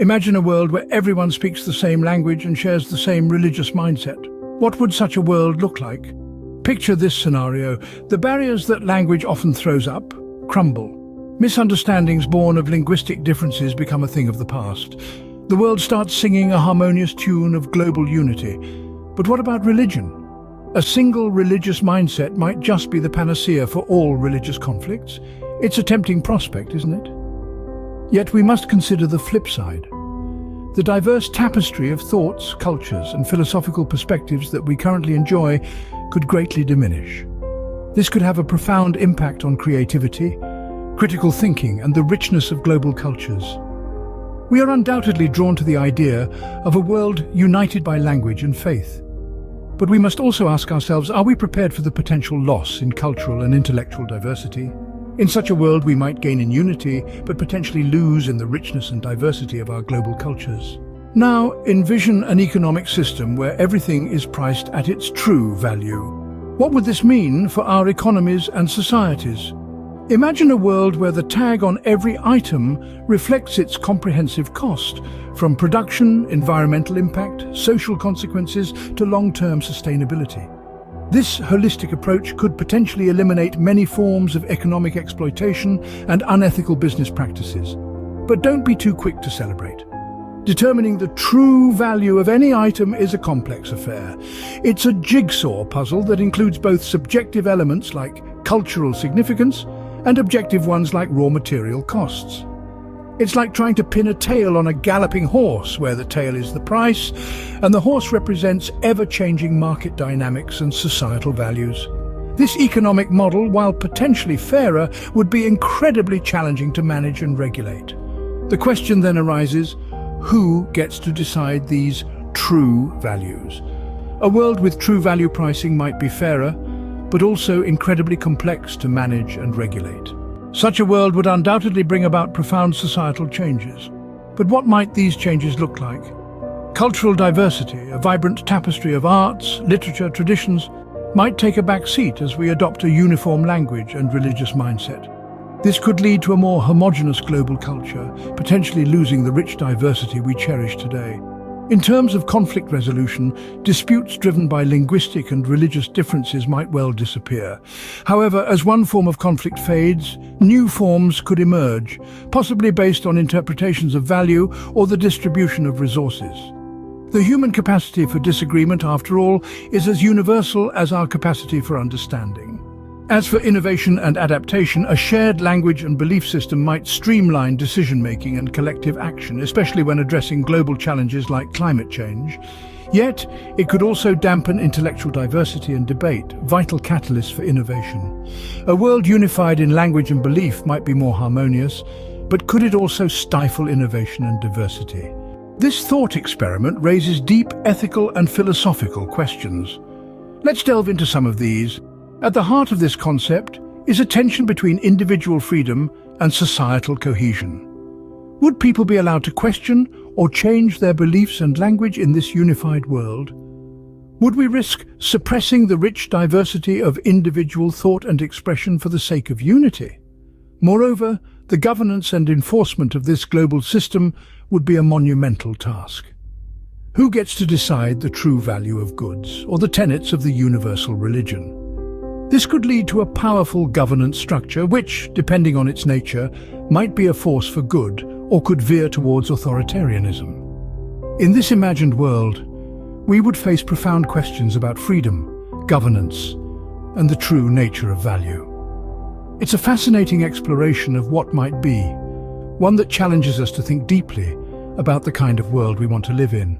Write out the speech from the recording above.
Imagine a world where everyone speaks the same language and shares the same religious mindset. What would such a world look like? Picture this scenario. The barriers that language often throws up crumble. Misunderstandings born of linguistic differences become a thing of the past. The world starts singing a harmonious tune of global unity. But what about religion? A single religious mindset might just be the panacea for all religious conflicts. It's a tempting prospect, isn't it? Yet we must consider the flip side. The diverse tapestry of thoughts, cultures, and philosophical perspectives that we currently enjoy could greatly diminish. This could have a profound impact on creativity, critical thinking, and the richness of global cultures. We are undoubtedly drawn to the idea of a world united by language and faith. But we must also ask ourselves, are we prepared for the potential loss in cultural and intellectual diversity? In such a world, we might gain in unity, but potentially lose in the richness and diversity of our global cultures. Now, envision an economic system where everything is priced at its true value. What would this mean for our economies and societies? Imagine a world where the tag on every item reflects its comprehensive cost, from production, environmental impact, social consequences, to long-term sustainability. This holistic approach could potentially eliminate many forms of economic exploitation and unethical business practices. But don't be too quick to celebrate. Determining the true value of any item is a complex affair. It's a jigsaw puzzle that includes both subjective elements like cultural significance and objective ones like raw material costs. It's like trying to pin a tail on a galloping horse, where the tail is the price and the horse represents ever-changing market dynamics and societal values. This economic model, while potentially fairer, would be incredibly challenging to manage and regulate. The question then arises, who gets to decide these true values? A world with true value pricing might be fairer, but also incredibly complex to manage and regulate. Such a world would undoubtedly bring about profound societal changes. But what might these changes look like? Cultural diversity, a vibrant tapestry of arts, literature, traditions, might take a back seat as we adopt a uniform language and religious mindset. This could lead to a more homogeneous global culture, potentially losing the rich diversity we cherish today. In terms of conflict resolution, disputes driven by linguistic and religious differences might well disappear. However, as one form of conflict fades, new forms could emerge, possibly based on interpretations of value or the distribution of resources. The human capacity for disagreement, after all, is as universal as our capacity for understanding. As for innovation and adaptation, a shared language and belief system might streamline decision-making and collective action, especially when addressing global challenges like climate change. Yet, it could also dampen intellectual diversity and debate, vital catalysts for innovation. A world unified in language and belief might be more harmonious, but could it also stifle innovation and diversity? This thought experiment raises deep ethical and philosophical questions. Let's delve into some of these. At the heart of this concept is a tension between individual freedom and societal cohesion. Would people be allowed to question or change their beliefs and language in this unified world? Would we risk suppressing the rich diversity of individual thought and expression for the sake of unity? Moreover, the governance and enforcement of this global system would be a monumental task. Who gets to decide the true value of goods or the tenets of the universal religion? This could lead to a powerful governance structure which, depending on its nature, might be a force for good or could veer towards authoritarianism. In this imagined world, we would face profound questions about freedom, governance, and the true nature of value. It's a fascinating exploration of what might be, one that challenges us to think deeply about the kind of world we want to live in.